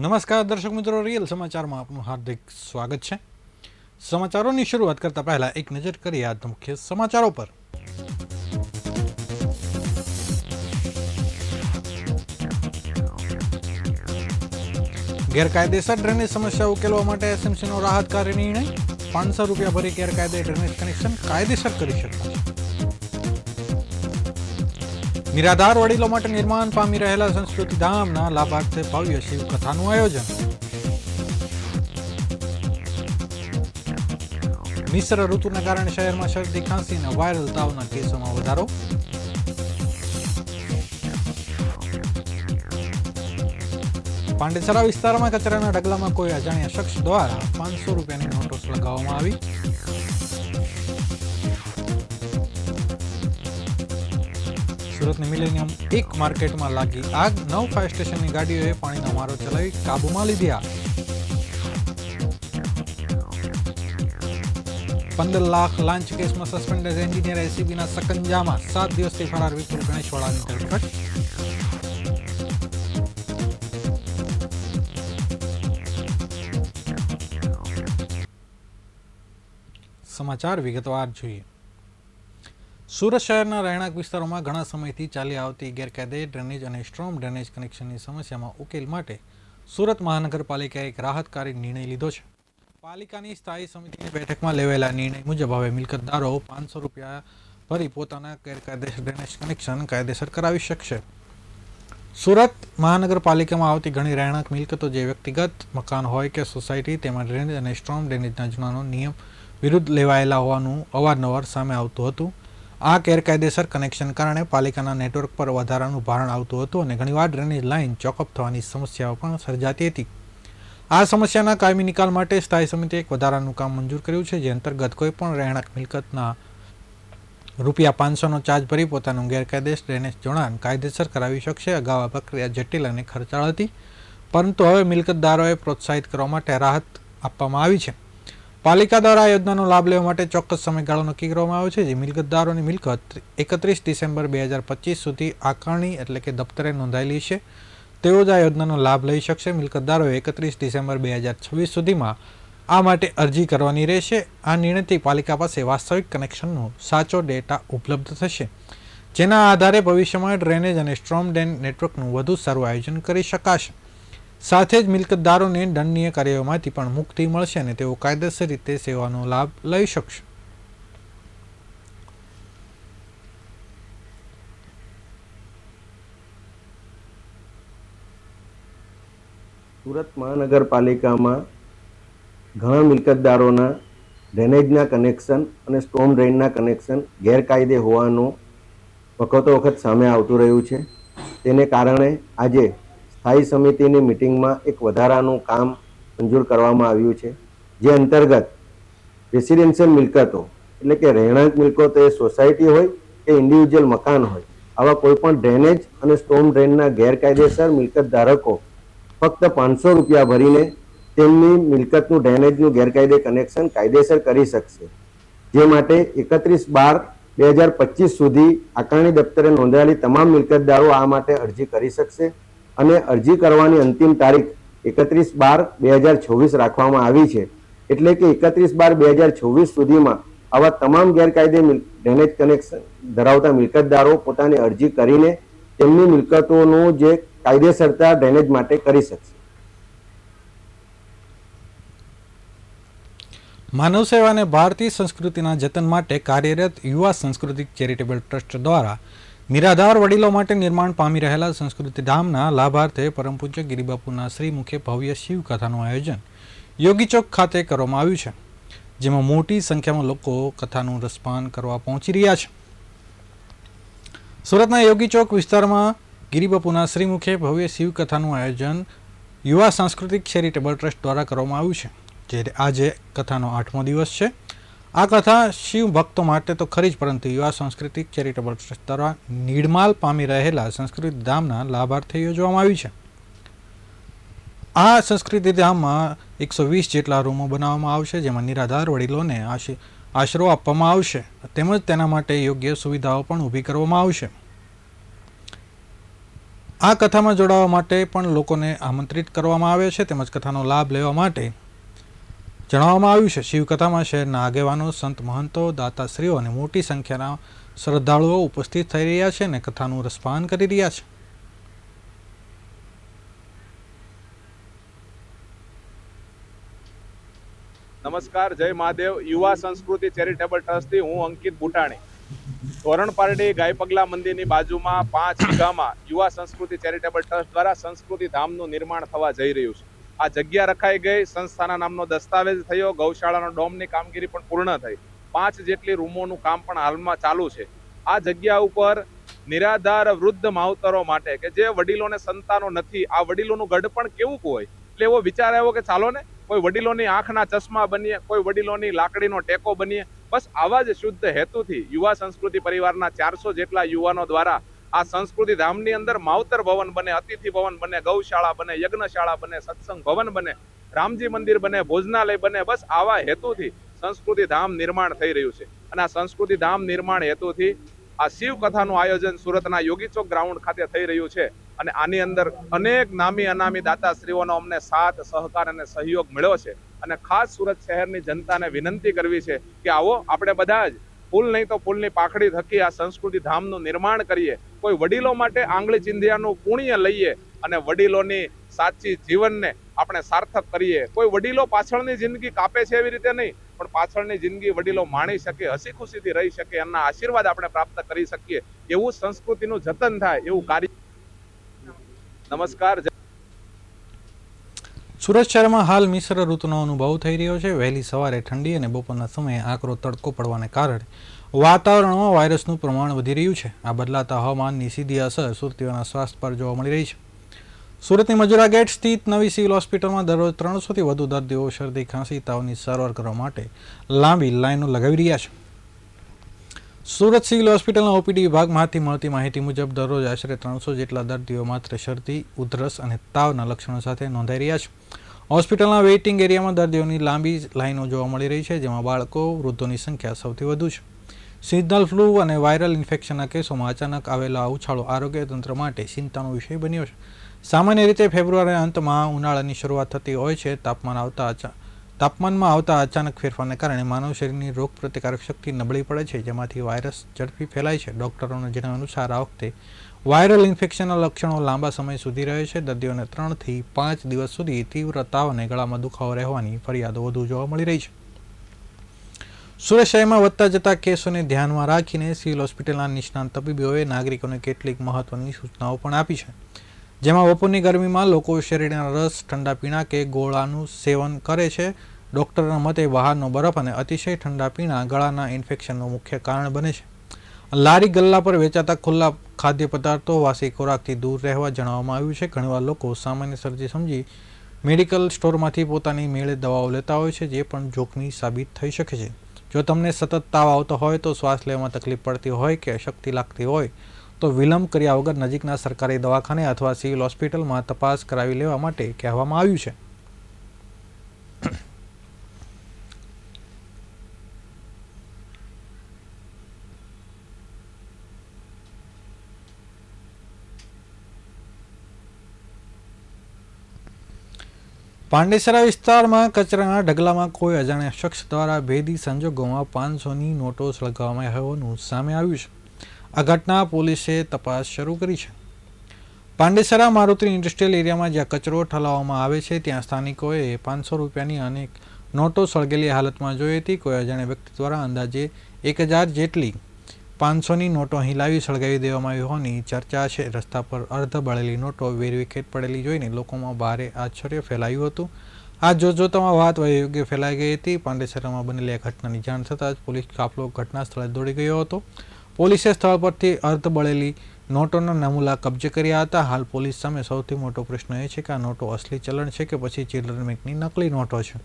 નમસ્કાર દર્શક મિત્રો, રિયલ સમાચારમાં આપનું હાર્દિક સ્વાગત છે। સમાચારોની શરૂઆત કરતા પહેલા એક નજર કરીએ આજના મુખ્ય સમાચારો પર। ગેરકાયદેસર ડ્રેનેજ સમસ્યા ઉકેલવા માટે એસએમસીનો રાહતકારી નિર્ણય। 500 રૂપિયા ભરી ગેરકાયદે ડ્રેનેજ કનેક્શન કાયદેસર કરી શકાશે। નિરાધાર વડીલો માટે નિર્માણ પામી રહેલા સંસ્કૃતિ ધામના લાભાર્થે ભવ્ય શિવકથાનું આયોજન। મિશ્ર ઋતુના કારણે શહેરમાં શરદી ખાંસી અને વાયરલ તાવના કેસોમાં વધારો। પાંડેસરા વિસ્તારમાં કચરાના ઢગલામાં કોઈ અજાણ્યા શખ્સ દ્વારા 500 રૂપિયાની નોટો લગાવવામાં આવી। સુરતની મિલેનિયમ એક માર્કેટમાં લાગી આગ। 9 ફાયર સ્ટેશનની ગાડીઓએ પાણીનો મારો ચલાવી કાબુમાં લીધી આગ। 15 લાખ લાંચ કેસમાં સસ્પેન્ડેડ એન્જિનિયર એસીબીના સકંજામાં। 7 દિવસથી ફરાર વિપુલ ગણેશવાળાની ધરપકડ। સમાચાર વિગતવાર જોઈએ। સુરત શહેરના રહેણાંક વિસ્તારોમાં ઘણા સમયથી ચાલી આવતી ગેરકાયદે ડ્રેનેજ અને સ્ટ્રોમ ડ્રેનેજ કનેક્શનની સમસ્યામાં ઉકેલ માટે સુરત મહાનગરપાલિકાએ એક રાહતકારી નિર્ણય લીધો છે। પાલિકાની સ્થાયી સમિતિની બેઠકમાં લેવાયેલા નિર્ણય મુજબ હવે મિલકતદારો 500 રૂપિયા ભરી પોતાના ગેરકાયદેસર ડ્રેનેજ કનેક્શન કાયદેસર કરાવી શકશે। સુરત મહાનગરપાલિકામાં આવતી ઘણી રહેણાંક મિલકતો જે વ્યક્તિગત મકાન હોય કે સોસાયટી તેમાં ડ્રેનેજ અને સ્ટ્રોમ ડ્રેનેજના જૂનાનો નિયમ વિરુદ્ધ લેવાયેલા હોવાનું અવારનવાર સામે આવતું હતું। આ ગેરકાયદેસર કનેક્શન કારણે પાલિકાના નેટવર્ક પર વધારાનું ભારણ આવતું હતું અને ઘણીવાર ડ્રેનેજ લાઇન ચોકઅપ થવાની સમસ્યાઓ પણ સર્જાતી હતી। આ સમસ્યાના કાયમી નિકાલ માટે સ્થાયી સમિતિએ એક વધારાનું કામ મંજૂર કર્યું છે, જે અંતર્ગત કોઈપણ રહેણાંક મિલકતના રૂપિયા 500નો ચાર્જ ભરી પોતાનું ગેરકાયદેસર ડ્રેનેજ જોડાણ કાયદેસર કરાવી શકશે। અગાઉ આ પ્રક્રિયા જટિલ અને ખર્ચાળ હતી, પરંતુ હવે મિલકતદારોએ પ્રોત્સાહિત કરવા માટે રાહત આપવામાં આવી છે। પાલિકા દ્વારા આ યોજનાનો લાભ લેવા માટે ચોક્કસ સમયગાળો નક્કી કરવામાં આવ્યો છે, જે મિલકતદારોની મિલકત 31 ડિસેમ્બર 2025 સુધી આકારણી એટલે કે દફતરે નોંધાયેલી છે તેઓ જ આ યોજનાનો લાભ લઈ શકશે। મિલકતદારોએ 31 ડિસેમ્બર 2026 સુધીમાં આ માટે અરજી કરવાની રહેશે। આ નિર્ણયથી પાલિકા પાસે વાસ્તવિક કનેક્શનનો સાચો ડેટા ઉપલબ્ધ થશે, જેના આધારે ભવિષ્યમાં ડ્રેનેજ અને સ્ટ્રોમ ડ્રેન નેટવર્કનું વધુ સારું આયોજન કરી શકાશે। સાથે જ મિલકતદારોને દંડનીય કાર્યોમાંથી પણ મુક્તિ મળશે અને તેઓ કાયદેસર રીતે સેવાનો લાભ લઈ શકશે। સુરત મહાનગરપાલિકામાં ઘણા મિલકતદારોના ડ્રેનેજના કનેક્શન અને સ્ટ્રોમ ડ્રેનના કનેક્શન ગેરકાયદે હોવાનું વખતો વખત સામે આવતું રહ્યું છે। તેને કારણે આજે સ્થાયી સમિતિની મિટિંગમાં એક વધારાનું કામ મંજૂર કરવામાં આવ્યું છે, જે અંતર્ગત રેસિડેન્શિયલ મિલકતો એટલે કે રહેણાંક મિલકતો એ સોસાયટી હોય કે ઇન્ડિવિજ્યુઅલ મકાન હોય, આવા કોઈપણ ડ્રેનેજ અને સ્ટ્રોમ ડ્રેનના ગેરકાયદેસર મિલકત ધારકો ફક્ત 500 રૂપિયા ભરીને તેમની મિલકતનું ડ્રેનેજનું ગેરકાયદે કનેક્શન કાયદેસર કરી શકશે। જે માટે 31/12/2025 સુધી આકારણી દફતરે નોંધાયેલી તમામ મિલકતદારો આ માટે અરજી કરી શકશે અને અરજી કરવાની અંતિમ તારીખ 31/12/2024 રાખવામાં આવી છે। એટલે કે 31/12/2024 સુધીમાં આવા તમામ ગેરકાયદે ડ્રેનેજ કનેક્શન ધરાવતા મિલકતદારો પોતાની અરજી કરીને તેમની મિલકતોનું જે કાયદેસરતા ડ્રેનેજ માટે કરી શકશે। માનવ સેવા અને ભારતીય સંસ્કૃતિના જતન માટે કાર્યરત યુવા સાંસ્કૃતિક ચેરિટેબલ ટ્રસ્ટ દ્વારા નિરાધાર વડીલો માટે નિર્માણ પામી રહેલા સંસ્કૃતિ ધામના લાભાર્થે પરમ પૂજ્ય ગિરિબાપુના શ્રીમુખે ભવ્ય શિવકથાનું આયોજન યોગી ચોક ખાતે કરવામાં આવ્યું છે, જેમાં મોટી સંખ્યામાં લોકો કથાનું રસપાન કરવા પહોંચી રહ્યા છે। સુરતના યોગી ચોક વિસ્તારમાં ગિરિબાપુના શ્રીમુખે ભવ્ય શિવકથાનું આયોજન યુવા સાંસ્કૃતિક ચેરિટેબલ ટ્રસ્ટ દ્વારા કરવામાં આવ્યું છે, જે આજે કથાનો 8મો દિવસ છે। આ કથા શિવ ભક્તો માટે તો ખરી જ, પરંતુ યુવા સાંસ્કૃતિક ચેરિટેબલ ટ્રસ્ટ દ્વારા નિર્માલ પામી રહેલા સંસ્કૃતિ ધામના લાભાર્થે યોજવામાં આવી છે। આ સંસ્કૃતિ ધામમાં 120 જેટલા રૂમો બનાવવામાં આવશે, જેમાં નિરાધાર વડીલોને આશરો આપવામાં આવશે, તેમજ તેના માટે યોગ્ય સુવિધાઓ પણ ઊભી કરવામાં આવશે। આ કથામાં જોડાવા માટે પણ લોકોને આમંત્રિત કરવામાં આવે છે તેમજ કથાનો લાભ લેવા માટે જણાવવામાં આવ્યું છે. શિવકથામાં શહેરના આગેવાનો, સંત મહંતો, દાતાશ્રીઓ અને મોટી સંખ્યાના શ્રદ્ધાળુઓ ઉપસ્થિત થઈ રહ્યા છે અને કથાનું રસપાન કરી રહ્યા છે. નમસ્કાર, જય મહાદેવ. યુવા સંસ્કૃતિ ચેરિટેબલ ટ્રસ્ટથી હું અંકિત બુટાણી. તોરણ પારડી ગાય પગલા મંદિરની બાજુમાં 5 વીઘામાં યુવા સંસ્કૃતિ ચેરિટેબલ ટ્રસ્ટ દ્વારા સંસ્કૃતિ ધામનું નિર્માણ થવા જઈ રહ્યું છે. આ જગ્યા રખાઈ ગઈ, સંસ્થાના નામનો દસ્તાવેજ થયો, ગૌશાળાનો ડોમની કામગીરી પણ પૂર્ણ થઈ. 5 જેટલી રૂમોનું કામ પણ હાલમાં ચાલુ છે. આ જગ્યા ઉપર નિરાધાર વૃદ્ધ માવતરો માટે કે જે વડીલોને સંતાનો નથી, આ વડીલોનું ગઢપણ કેવું હોય, એટલે એવો વિચાર આવ્યો કે ચાલો ને કોઈ વડીલોની આંખના ચશ્મા બનીએ, કોઈ વડીલોની લાકડીનો ટેકો બનીએ. બસ આવા જ શુદ્ધ હેતુથી યુવા સંસ્કૃતિ પરિવારના 400 જેટલા યુવાનો દ્વારા આ સંસ્કૃતિ ધામની અંદર માવતર ભવન બને, અતિથિ ભવન બને, ગૌશાળા બને, યજ્ઞશાળા બને, સત્સંગ ભવન બને, રામજી મંદિર બને, ભોજનાલય બને. બસ આવા હેતુથી સંસ્કૃતિ ધામ નિર્માણ થઈ રહ્યું છે. અને આ સંસ્કૃતિ ધામ નિર્માણ હેતુથી આ શિવ કથાનું આયોજન સુરતના યોગી ચોક ગ્રાઉન્ડ ખાતે થઈ રહ્યું છે. અને આની અંદર અનેક નામી અનામી દાતાશ્રીઓનો અમને સાથ, સહકાર અને સહયોગ મળ્યો છે. અને ખાસ સુરત શહેરની જનતાને વિનંતી કરવી છે કે આવો આપણે બધા જ ફૂલ નહીં તો ફૂલની પાખડી થકી આ સંસ્કૃતિ ધામનું નિર્માણ કરીએ. કોઈ વડીલો માટે આંગળી ચિંધ્યાનું પુણ્ય લઈએ અને વડીલોની સાચી જીવનને આપણે સાર્થક કરીએ. કોઈ વડીલો પાછળની જિંદગી કાપે છે એવી રીતે નહીં, પણ પાછળની જિંદગી વડીલો માણી શકે, હસી ખુશીથી રહી શકે, એમના આશીર્વાદ આપણે પ્રાપ્ત કરી શકીએ, એવું સંસ્કૃતિનું જતન થાય એવું કાર્ય. નમસ્કાર. સુરત શહેરમાં હાલ મિશ્ર ઋતુનો અનુભવ થઈ રહ્યો છે. વહેલી સવારે ઠંડી અને બપોરના સમયે આકરો તડકો પડવાને કારણે વાતાવરણમાં વાયરસનું પ્રમાણ વધી રહ્યું છે. આ બદલાતા હવામાનની સીધી અસર સુરતીઓના સ્વાસ્થ્ય પર જોવા મળી રહી છે. સુરતની મજુરા ગેટ સ્થિત નવી સિવિલ હોસ્પિટલમાં દરરોજ 300થી વધુ દર્દીઓ શરદી, ખાંસી, તાવની સારવાર કરવા માટે લાંબી લાઈનો લગાવી રહ્યા છે. સુરત સિવિલ હોસ્પિટલના ઓપીડી વિભાગમાંથી મળતી માહિતી મુજબ દરરોજ આશરે 300 જેટલા દર્દીઓ માત્ર શરદી, ઉધરસ અને તાવના લક્ષણો સાથે નોંધાઈ રહ્યા છે. હોસ્પિટલના વેઇટિંગ એરિયામાં દર્દીઓની લાંબી લાઈનો જોવા મળી રહી છે, જેમાં બાળકો, વૃદ્ધોની સંખ્યા સૌથી વધુ છે. સિઝનલ ફ્લૂ અને વાયરલ ઇન્ફેક્શનના કેસોમાં અચાનક આવેલા ઉછાળો આરોગ્ય તંત્ર માટે ચિંતાનો વિષય બન્યો છે. સામાન્ય રીતે ફેબ્રુઆરીના અંતમાં ઉનાળાની શરૂઆત થતી હોય છે. તાપમાનમાં આવતા અચાનક ફેરફારને કારણે માનવ શરીરની રોગપ્રતિકારક શક્તિ નબળી પડે છે, જેમાંથી વાયરસ ઝડપી ફેલાય છે. ડોક્ટરોના જણાવ્યા અનુસાર આ વખતે વાયરલ ઇન્ફેક્શનના લક્ષણો લાંબા સમય સુધી રહે છે. દર્દીઓને 3 થી 5 દિવસ સુધી તીવ્ર તાવ અને ગળામાં દુખાવો રહેવાની ફરિયાદો વધુ જોવા મળી રહી છે. સુરત શહેરમાં વધતા જતા કેસોને ધ્યાનમાં રાખીને સિવિલ હોસ્પિટલના નિષ્ણાત તબીબોએ નાગરિકોને કેટલીક મહત્વની સૂચનાઓ પણ આપી છે. જેમાં બપોરની ગરમીમાં લોકો શેરડીના રસ, ઠંડા પીણા કે ગોળાનું સેવન કરે છે. ડોક્ટરના મતે બહારનો બરફ અને અતિશય ઠંડા પીણા ગળાના ઇન્ફેક્શનનું મુખ્ય કારણ બને છે. લારી ગલ્લા પર વેચાતા ખુલ્લા ખાદ્ય પદાર્થો, વાસી ખોરાકથી દૂર રહેવા જણાવવામાં આવ્યું છે. ઘણીવાર લોકો સામાન્ય શરદી સમજી મેડિકલ સ્ટોરમાંથી પોતાની મેળે દવાઓ લેતા હોય છે, જે પણ જોખમી સાબિત થઈ શકે છે. જો તમને સતત તાવ આવતો હોય, તો શ્વાસ લેવામાં તકલીફ પડતી હોય કે અશક્તિ લાગતી હોય, તો વિલંબ કર્યા વગર નજીકના સરકારી દવાખાને અથવા સિવિલ હોસ્પિટલમાં તપાસ કરાવી લેવા માટે કહેવામાં આવ્યું છે. પાંડેસરા વિસ્તારમાં કચરાના ઢગલામાં કોઈ અજાણ્યા શખ્સ દ્વારા ભેદી સંજોગોમાં 500ની નોટો સળગાવવામાં હોવાનું સામે આવ્યું છે. આ ઘટના પોલીસે તપાસ શરૂ કરી છે. પાંડેસરા મારુતિ ઇન્ડસ્ટ્રીયલ એરિયામાં જ્યાં કચરો ઠલાવવામાં આવે છે, ત્યાં સ્થાનિકોએ 500 રૂપિયાની અનેક નોટો સળગેલી હાલતમાં જોઈ હતી. કોઈ અજાણ્યા વ્યક્તિ દ્વારા અંદાજે 1000 જેટલી 500ની નોટો અહીં લાવી સળગાવી દેવામાં આવી હોવાની ચર્ચા છે. રસ્તા પર અર્ધ બળેલી નોટો વેરવિખેર પડેલી જોઈને લોકોમાં ભારે આશ્ચર્ય ફેલાયું હતું. આ જોતજોતામાં વાત વયોયોગ્ય ફેલાઈ ગઈ હતી. પાંડેસરામાં બનેલી આ ઘટનાની જાણ થતાં જ પોલીસ કાફલો ઘટના સ્થળે દોડી ગયો હતો. પોલીસે સ્થળ પરથી અર્ધ બળેલી નોટોના નમૂના કબજે કર્યા હતા. હાલ પોલીસ સામે સૌથી મોટો પ્રશ્ન એ છે કે આ નોટો અસલી ચલણ છે કે પછી ચિલ્ડ્રન બેંકની નકલી નોટો છે.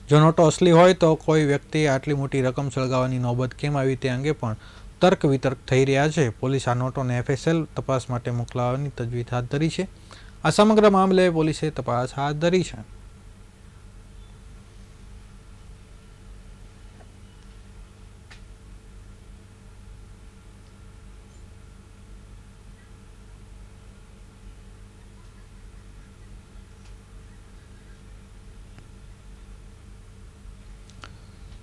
જો નોટો અસલી હોય તો કોઈ વ્યક્તિએ આટલી મોટી રકમ સળગાવવાની નોબત કેમ આવી તે અંગે પણ તર્ક વિતર્ક થઈ રહ્યા છે. પોલીસ આ નોટોને FSL તપાસ માટે મોકલાવવાની તજવીજ હાથ ધરી છે. આ સમગ્ર મામલે પોલીસે તપાસ હાથ ધરી છે.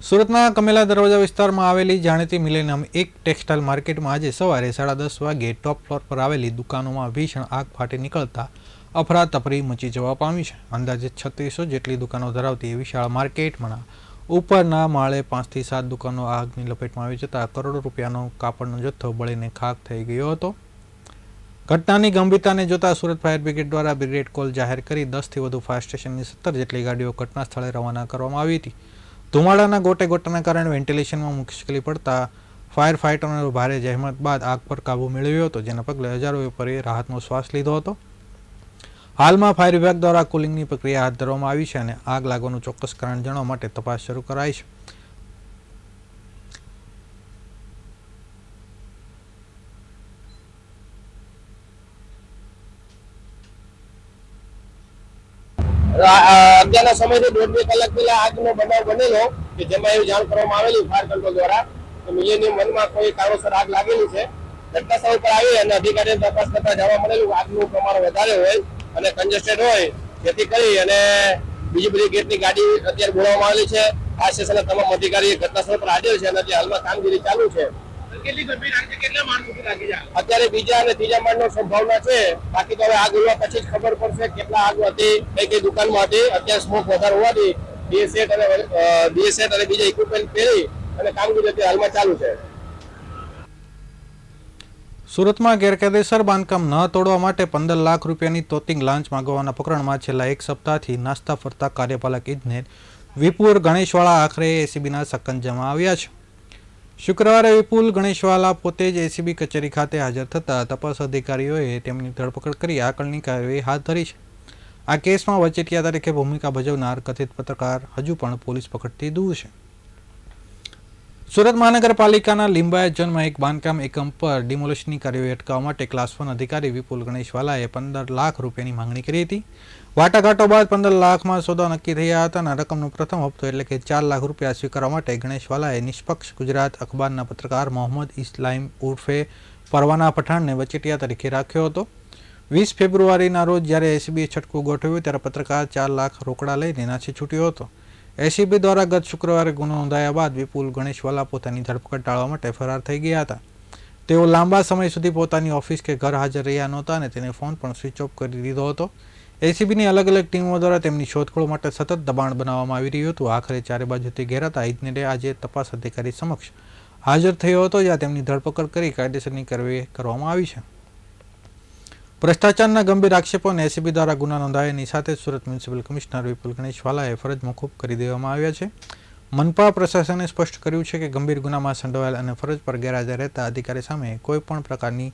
સુરતના કમેલા દરવાજા વિસ્તારમાં આવેલી જાણીતી મિલેનિયમ એક ટેક્સટાઇલ માર્કેટમાં આજે સવારે 10:30 વાગ્યે ટોપ ફ્લોર પર આવેલી દુકાનોમાં ભીષણ આગ ફાટી નીકળતા અફરાતફરી મચી જવા પામી છે. અંદાજે 3600 જેટલી દુકાનો ધરાવતી વિશાળ માર્કેટમાં ઉપરના માળે 5 થી 7 દુકાનો આગની લપેટમાં આવી જતા કરોડો રૂપિયાનો કાપડનો જથ્થો બળીને ખાખ થઈ ગયો હતો. ઘટનાની ગંભીરતાને જોતા સુરત ફાયર બ્રિગેડ દ્વારા બ્રિગેડ કોલ જાહેર કરી 10 થી વધુ ફાયર સ્ટેશનની 17 જેટલી ગાડીઓ ઘટના સ્થળે રવાના કરવામાં આવી હતી. ધુમાડાના ગોટાના કારણે વેન્ટિલેશનમાં મુશ્કેલી પડતા ફાયર ફાઇટરોને ભારે જહેમત બાદ આગ પર કાબૂ મેળવ્યો હતો, જેના પગલે હજારો વેપારીએ રાહતનો શ્વાસ લીધો હતો. હાલમાં ફાયર વિભાગ દ્વારા કુલિંગની પ્રક્રિયા હાથ ધરવામાં આવી છે અને આગ લાગવાનું ચોક્કસ કારણ જાણવા માટે તપાસ શરૂ કરાઈ છે. અત્યારના સમયથી 1.5-2 કલાક પહેલા આગનો બનાવ બનેલો કે જેમાં એવું જાણ કરવામાં આવેલી ફાયર કંટ્રોલ દ્વારા કે મિલેનિયમ 1માં કોઈ કારણોસર આગ લાગેલી છે. ઘટના સ્થળ પર આવી અને અધિકારીઓ તપાસ કરતા જાણવા મળેલું આગનું પ્રમાણ વધારે હોય અને કન્જેસ્ટેડ હોય, જેથી કરી અને બીજી બધી ગેટની ગાડી અત્યારે બોલાવવામાં આવેલી છે. આ સ્ટેશનના તમામ અધિકારી ઘટના સ્થળ પર હાજર છે અને અત્યારે હાલમાં કામગીરી ચાલુ છે. અત્યારે બીજા અને ત્રીજા માળનો સંભાવના છે. બાકી તો હવે આગ ઉડવા પછી જ ખબર પડશે કેટલા આગ હતી, કઈ દુકાનમાં હતી. અત્યારે સ્મોક વધારે હોવાથી બીએસેટ અને બીજા ઇક્વિપમેન્ટ પહેરી અને કામગીરી અત્યારે હાલમાં ચાલુ છે. સુરતમાં ગેરકાયદેસર બાંધકામ ન તોડવા માટે 15 લાખ રૂપિયાની તોતિંગ લાંચ માંગવાના પ્રકરણમાં છેલ્લા એક સપ્તાહથી નાસ્તા ફરતા કાર્યપાલક ઇજનેર વિપુલ ગણેશવાળા આખરે એસીબીના સકંજામાં આવ્યા છે. શુક્રવારે વિપુલ ગણેશવાલા પોતે જ એસીબી કચેરી ખાતે હાજર થતા તપાસ અધિકારીઓએ તેમની ધરપકડ કરી આગળની કાર્યવાહી હાથ ધરી છે. આ કેસમાં વચેટિયા તરીકે ભૂમિકા ભજવનાર કથિત પત્રકાર હજુ પણ પોલીસ પકડથી દૂર છે. સુરત મહાનગરપાલિકાના લિંબાયત ઝોનમાં એક બાંધકામ એકમ પર ડિમોલિશનની કાર્યવાહી અટકાવવા માટે ક્લાસ 1 અધિકારી વિપુલ ગણેશવાલાએ 15 લાખ રૂપિયાની માંગણી કરી હતી. વાટાઘાટો બાદ 15 લાખમાં સોદા નક્કી થયા હતા અને રકમનો પ્રથમ હપ્તો એટલે કે 4 લાખ રૂપિયા સ્વીકારવા માટે ગણેશવાલાએ નિષ્પક્ષ ગુજરાત અખબારના પત્રકાર મોહમ્મદ ઇસ્લામ ઉર્ફે પરવાના પઠાણને વચેટિયા તરીકે રાખ્યો હતો. 20 ફેબ્રુઆરીના રોજ જ્યારે એસીબીએ છટકું ગોઠવ્યું ત્યારે પત્રકાર 4 લાખ રોકડા લઈને નાસી છૂટ્યો હતો. એસીબી દ્વારા ગત શુક્રવારે ગુનો નોંધાયા બાદ વિપુલ ગણેશવાલા પોતાની ધરપકડ ટાળવા માટે ફરાર થઈ ગયા હતા. તેઓ લાંબા સમય સુધી પોતાની ઓફિસ કે ઘર હાજર રહ્યા નહોતા અને તેને ફોન પણ સ્વિચ ઓફ કરી દીધો હતો. એસીબીની અલગ અલગ ટીમો દ્વારા તેમની શોધખોળ માટે સતત દબાણ બનાવવામાં આવી રહ્યું હતું. આખરે ચારે બાજુથી ઘેરાતા ઇજનેરે આજે તપાસ અધિકારી સમક્ષ હાજર થયો હતો, જ્યાં તેમની ધરપકડ કરી કાયદેસરની કાર્યવાહી કરવામાં આવી છે. ભ્રષ્ટાચારના ગંભીર આક્ષેપોને એસીબી દ્વારા ગુના નોંધાયાની સાથે સુરત મ્યુનિસિપલ કમિશનર વિપુલ ગણેશવાલાએ ફરજ મોકૂફ કરી દેવામાં આવ્યા છે. મનપા પ્રશાસને સ્પષ્ટ કર્યું છે કે ગંભીર ગુનામાં સંડોવાયેલ અને ફરજ પર ગેરહાજર રહેતા અધિકારી સામે કોઈ પણ પ્રકારની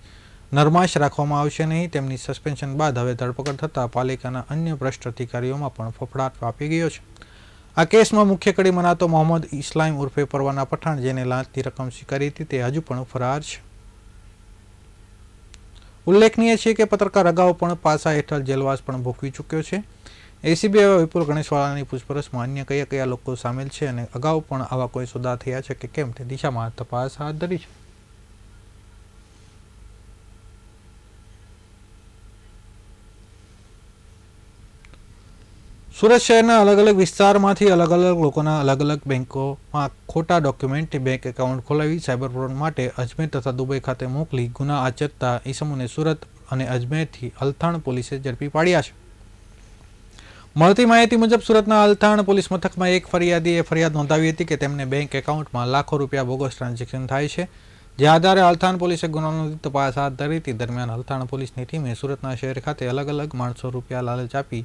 નરમાશ રાખવામાં આવશે નહીં. તેમની સસ્પેન્શન બાદ હવે ધરપકડ થતાં પાલિકાના અન્ય ભ્રષ્ટ અધિકારીઓમાં પણ ફફડાટ વ્યાપી ગયો છે. આ કેસમાં મુખ્ય કડી મનાતો મોહમ્મદ ઇસ્લામ ઉર્ફે પરવાના પઠાણ, જેને લાંચની રકમ સ્વીકારી હતી, તે હજુ પણ ફરાર છે. ઉલ્લેખનીય છે કે પત્રકાર અગાઉ પણ પાસા હેઠળ જેલવાસ પણ ભોગવી ચૂક્યો છે. એસીબી હવે વિપુલ ગણેશવાલાની પૂછપરછમાં અન્ય કયા લોકો સામેલ છે અને અગાઉ પણ આવા કોઈ સોદા થયા છે કે કેમ તે દિશામાં તપાસ હાથ ધરી છે. સુરત શહેરના અલગ અલગ વિસ્તારમાંથી અલગ અલગ લોકોના અલગ અલગ બેંકોમાં ખોટા ડોક્યુમેન્ટથી બેંક એકાઉન્ટ ખોલાવી સાયબર ફ્રોડ માટે અજમેર તથા દુબઈ ખાતે મોકલી ગુના આચરતા ઈસમોને સુરત અને અજમેરથી અલથાણ પોલીસે ઝડપી પાડ્યા છે. મળતી માહિતી મુજબ સુરતના અલથાણ પોલીસ મથકમાં એક ફરિયાદીએ ફરિયાદ નોંધાવી હતી કે તેમને બેંક એકાઉન્ટમાં લાખો રૂપિયા બોગસ ટ્રાન્ઝેક્શન થાય છે. જે આધારે અલથાણ પોલીસે ગુનાની તપાસ હાથ ધરી હતી. દરમિયાન અલથાણ પોલીસની ટીમે સુરતના શહેર ખાતે અલગ અલગ માણસો રૂપિયા લાલચ આપી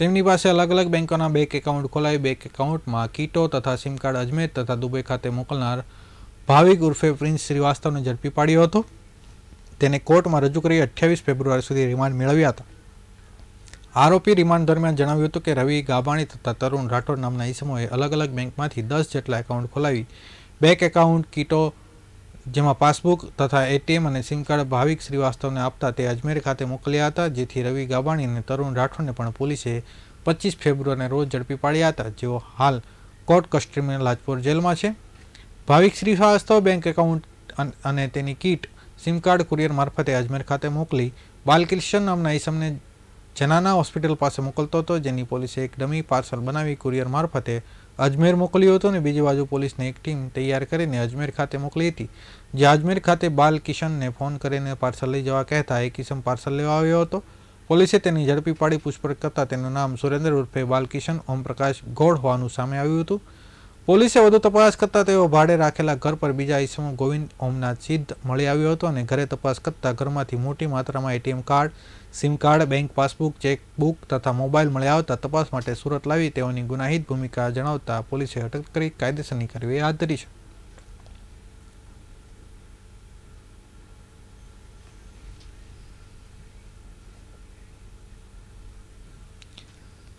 તેમની પાસે અલગ અલગ બેંકોના બેંક એકાઉન્ટ ખોલાવી બેંક એકાઉન્ટમાં કીટો તથા સિમ કાર્ડ અજમેર તથા દુબઈ ખાતે મોકલનાર ભાવિક ઉર્ફે પ્રિન્સ શ્રીવાસ્તવને ઝડપી પાડ્યો હતો. તેને કોર્ટમાં રજૂ કરી 28 ફેબ્રુઆરી સુધી રિમાન્ડ મેળવ્યા હતા. આરોપી રિમાન્ડ દરમિયાન જણાવ્યું હતું કે રવિ ગાબાણી તથા તરુણ રાઠોડ નામના ઈસમોએ અલગ અલગ બેંકમાંથી 10 જેટલા એકાઉન્ટ ખોલાવી બેંક એકાઉન્ટ કીટો જેમાં પાસબુક તથા એટીએમ અને સિમ કાર્ડ ભાવિક શ્રીવાસ્તવને આપતા તે અજમેર ખાતે મોકલ્યા હતા. જેથી રવિ ગાબાણી અને તરુણ રાઠોડને પણ પોલીસે 25 ફેબ્રુઆરીના રોજ ઝડપી પાડ્યા હતા, જેઓ હાલ કોર્ટ કસ્ટડીમાં લાજપોર જેલમાં છે. ભાવિક શ્રીવાસ્તવ બેંક એકાઉન્ટ અને તેની કીટ સિમ કાર્ડ કુરિયર મારફતે અજમેર ખાતે મોકલી બાલકિશન નામના ઈસમને જનાના હોસ્પિટલ પાસે મોકલતો હતો, જેની પોલીસે એક ડમી પાર્સલ બનાવી કુરિયર મારફતે અજમેર મોકલ્યો હતો અને બીજી બાજુ પોલીસને એક ટીમ તૈયાર કરીને અજમેર ખાતે મોકલી હતી, જે અજમેર ખાતે બાલ કિશનને ફોન કરીને પાર્સલ લઈ જવા કહેતા એ કિશન પાર્સલ લેવા આવ્યો હતો. પોલીસે તેની ઝડપી પાડી પૂછપરછ કરતા તેનું નામ સુરેન્દ્ર ઉર્ફે બાલકિશન ઓમપ્રકાશ ગૌડ હોવાનું સામે આવ્યું હતું. પોલીસે વધુ તપાસ કરતા તેઓ ભાડે રાખેલા ઘર પર બીજા ઈસમો ગોવિંદ ઓમનાથ સિદ્ધ મળી આવ્યો હતો અને ઘરે તપાસ કરતા ઘરમાંથી મોટી માત્રામાં ATM card, sim card, bank passbook, chequebook તથા મોબાઈલ મળી આવતા તપાસ માટે સુરત લાવી તેઓની ગુનાહિત ભૂમિકા જણાવતા પોલીસે અટક કરી કાયદેસરની કાર્યવાહી હાથ ધરી છે.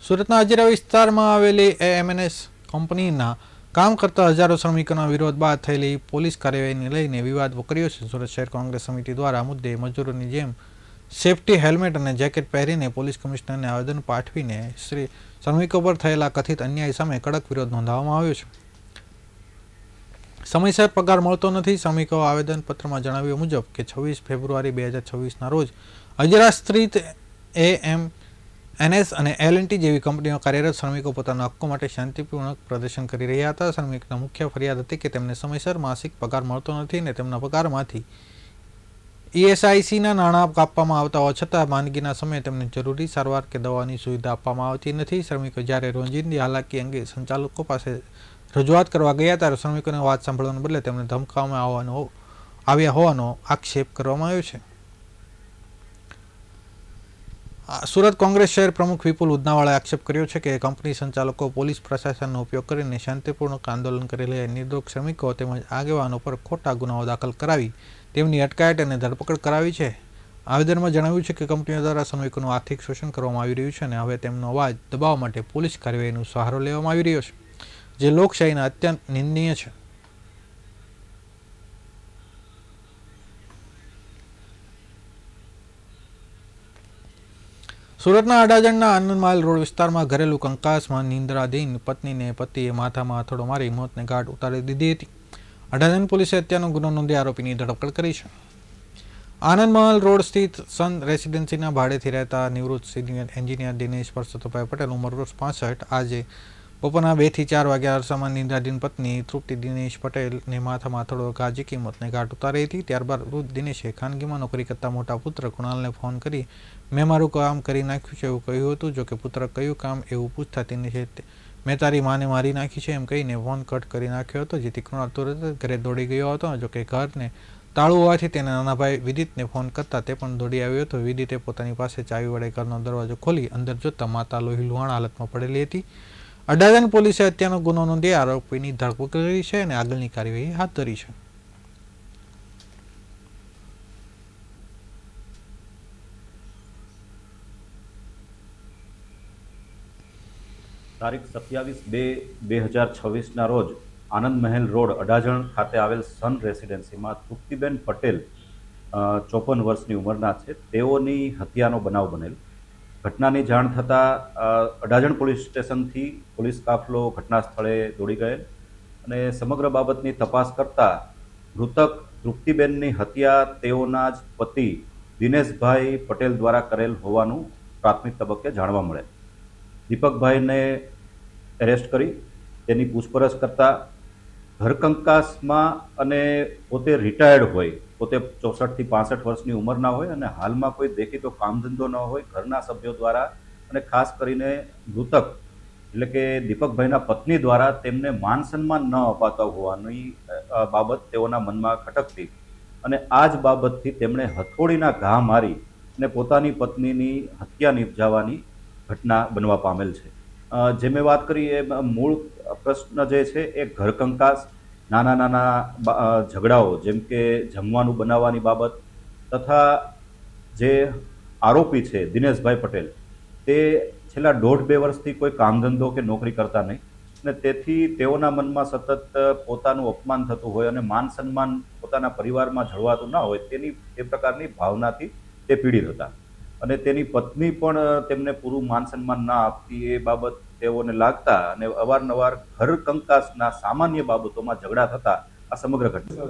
સુરતના હજીરા વિસ્તારમાં આવેલી એએમએનએસ કંપનીના કામ કરતા હજારો શ્રમિકોના વિરોધ બાદ થયેલી પોલીસ કાર્યવાહીને લઈને વિવાદ વકર્યો છે. સુરત શહેર કોંગ્રેસ સમિતિ દ્વારા આ મુદ્દે મજૂરોની જેમ સેફટી હેલ્મેટ અને જેકેટ પહેરીને પોલીસ કમિશનરને આવેદન પાઠવીને શ્રમિકો પર થયેલા કથિત અન્યાય સામે કડક વિરોધ નોંધાવવામાં આવ્યો છે. સમયસર પગાર મળતો નથી. શ્રમિકો આવેદનપત્રમાં જણાવ્યું મુજબ કે 26 ફેબ્રુઆરી 2026ના રોજ હજીરા સ્થિત એએમએનએસ અને એલ&ટી જેવી કંપનીઓ કાર્યરત શ્રમિકો પોતાના હક્કો માટે શાંતિપૂર્વક પ્રદર્શન કરી રહ્યા હતા. શ્રમિકોની મુખ્ય ફરિયાદ હતી કે તેમને સમયસર માસિક પગાર મળતો નથી અને તેમના પગારમાંથી ઈએસઆઈસીના નાણાં કાપવામાં આવતા હોવા છતાં માંદગીના સમયે તેમને જરૂરી સારવાર કે દવાની સુવિધા આપવામાં આવતી નથી. શ્રમિકો જ્યારે રોજિંદી હાલાકી અંગે સંચાલકો પાસે રજૂઆત કરવા ગયા ત્યારે શ્રમિકોને વાત સાંભળવાને બદલે તેમને ધમકાવવામાં આવ્યા હોવાનો આક્ષેપ કરવામાં આવ્યો છે. સુરત કોંગ્રેસ શહેર પ્રમુખ વિપુલ ઉદનાવાળાએ આક્ષેપ કર્યો છે કે કંપની સંચાલકો પોલીસ પ્રશાસનનો ઉપયોગ કરીને શાંતિપૂર્વક આંદોલન કરી રહેલા નિર્દોષ શ્રમિકો તેમજ આગેવાનો પર ખોટા ગુનાઓ દાખલ કરાવી તેમની અટકાયત અને ધરપકડ કરાવી છે. આવેદનમાં જણાવ્યું છે કે કંપનીઓ દ્વારા શ્રમિકોનું આર્થિક શોષણ કરવામાં આવી રહ્યું છે અને હવે તેમનો અવાજ દબાવવા માટે પોલીસ કાર્યવાહીનો સહારો લેવામાં આવી રહ્યો છે, જે લોકશાહીના અત્યંત નિંદનીય છે. સુરતના અડાજણના આનંદમાલ રોડ વિસ્તારમાં ઘરેલું કંકાસમાં નિંદ્રાધીન પત્નીને પતિએ માથામાં હથોડો મારી મોતને ઘાટ ઉતારી દીધી હતી. અડાજણ પોલીસે હત્યાનો ગુનો નોંધી આરોપીની ધરપકડ કરી છે. આનંદમહલ રોડ સ્થિત સન રેસિડેન્સીના ભાડેથી રહેતા નિવૃત્ત સિનિયર એન્જિનિયર દિનેશ પરસોત્તમભાઈ પટેલ ઉંમર વર્ષ 65 આજે બપોરના 2 થી 4 વાગ્યા અરસામાં નિંદ્રાધીન પત્ની તૃપ્તિ દિનેશ પટેલને માથામાં હથોડો ઝીકી મોતને ઘાટ ઉતારી હતી. ત્યારબાદ વૃદ્ધ દિનેશે ખાનગીમાં નોકરી કરતા મોટા પુત્ર કુણાલને ફોન કરી મેં મારું કામ કરી નાખ્યું છે એવું કહ્યું હતું. જોકે પુત્ર કયું કામ એવું પૂછતા દિનેશે મેં તારી માને મારી નાખી છે એમ કહીને ફોન કટ કરી નાખ્યો હતો, જેથી કુણાલ તુરંત ઘરે દોડી ગયો હતો. જોકે ઘરને તાળું હોવાથી તેના નાના ભાઈ વિદિતને ફોન કરતા તે પણ દોડી આવ્યો હતો. વિદિતે પોતાની પાસે ચાવી વડે ઘરનો દરવાજો ખોલી અંદર જોતા માતા લોહી લુહાણ હાલતમાં પડેલી હતી. અડાજણ પોલીસે હત્યાનો ગુનો નોંધી આરોપીની ધરપકડ કરી છે અને આગળની કાર્યવાહી હાથ ધરી છે. તારીખ 27/2/2026ના રોજ આનંદ મહેલ રોડ અડાજણ ખાતે આવેલ સન રેસિડેન્સીમાં તૃપ્તિબેન પટેલ 54 વર્ષની ઉંમરના છે. તેઓની હત્યાનો બનાવ બનેલ. ઘટનાની જાણ થતાં અડાજણ પોલીસ સ્ટેશનથી પોલીસ કાફલો ઘટના સ્થળે દોડી ગયેલ અને સમગ્ર બાબતની તપાસ કરતા મૃતક તૃપ્તિબેનની હત્યા તેઓના જ પતિ દિનેશભાઈ પટેલ દ્વારા કરેલ હોવાનું પ્રાથમિક તબક્કે જાણવા મળે. દીપકભાઈને એરેસ્ટ કરી તેની પૂછપરછ કરતા ઘરકંકાસમાં અને પોતે રિટાયર્ડ હોય, પોતે 64 થી 65 વર્ષની ઉંમરના હોય અને હાલમાં કોઈ દેખીતો કામ ધંધો ન હોય, ઘરના સભ્યો દ્વારા અને ખાસ કરીને મૃતક એટલે કે દીપકભાઈના પત્ની દ્વારા તેમને માન સન્માન ન અપાતા હોવાની બાબત તેઓના મનમાં ખટકતી અને આ જ બાબતથી તેમણે હથોડીના ઘા મારી અને પોતાની પત્નીની હત્યા નિપજાવવાની ઘટના બનવા પામેલ છે. જે મેં વાત કરી એ મૂળ પ્રશ્ન જે છે એ ઘરકંકાસ, નાના નાના ઝઘડાઓ જેમ કે જમવાનું બનાવવાની બાબત તથા જે આરોપી છે દિનેશભાઈ પટેલ તે છેલ્લા 1.5-2 વર્ષથી કોઈ કામ ધંધો કે નોકરી કરતા નહીં અને તેથી તેઓના મનમાં સતત પોતાનું અપમાન થતું હોય અને માન સન્માન પોતાના પરિવારમાં જળવાતું ના હોય તેની એ પ્રકારની ભાવનાથી તે પીડિત હતા અને તેની પત્ની પણ તેમને પૂરું માન સન્માન ના આપતી એ બાબત તેઓને લાગતા અને અવારનવાર ઘર કંકાસના સામાન્ય બાબતોમાં ઝઘડા થતા આ સમગ્ર ઘટના.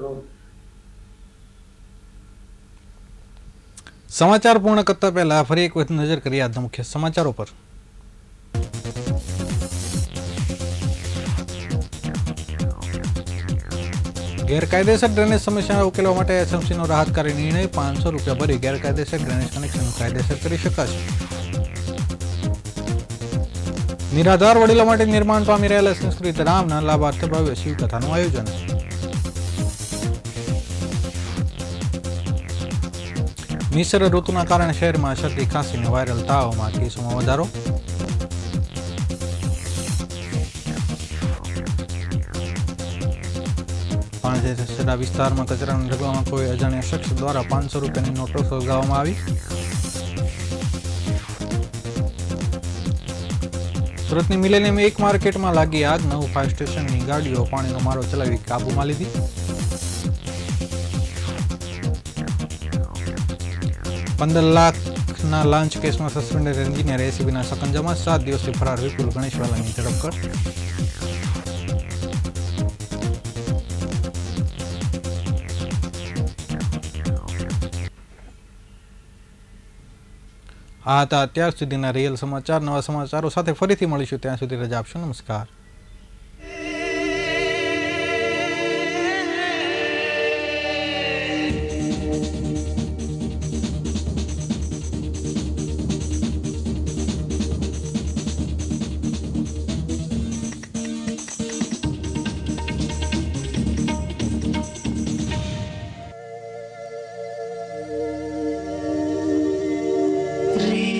સમાચાર પૂર્ણ કરતા પહેલા ફરી એક વખત નજર કરીએ આજના મુખ્ય સમાચારો પર. ગેરકાયદેસર ડ્રેનેજ સમસ્યા ઉકેલવા માટે એસએમસીનો રાહતકારી નિર્ણય, 500 રૂપિયા ભરી ગેરકાયદેસર ડ્રેનેજ કનેક્શન કાયદેસર કરી શકાશે. નિરાધાર વડીલો માટે નિર્માણ પામી રહેલા સંસ્કૃત ધામના લાભાર્થે ભવ્ય શિવકથાનું આયોજન. મિશ્ર ઋતુના કારણે શહેરમાં શરદી ખાંસીને વાયરલ તાવમાં કેસોમાં વધારો. પાણસેડા વિસ્તારમાં કચરાના ઢગલામાં કોઈ અજાણ્યા શખ્સ દ્વારા 500 રૂપિયાની નોટો સળગાવવામાં આવી. સુરતની મિલેનિયમ 1 માર્કેટમાં લાગી આગ, 9 ફાયર સ્ટેશનની ગાડીઓ પાણીનો મારો ચલાવી કાબૂમાં લીધી. $15 લાખના લાંચ કેસમાં સસ્પેન્ડેડ એન્જિનિયર એસીબીના સકંજામાં, 7 દિવસથી ફરાર વિપુલ ગણેશવાલાની ધરપકડ. આ હતા અત્યાર સુધીના રિયલ સમાચાર. નવા સમાચારો સાથે ફરીથી મળીશું. ત્યાં સુધી રજા આપશો. નમસ્કાર. Three.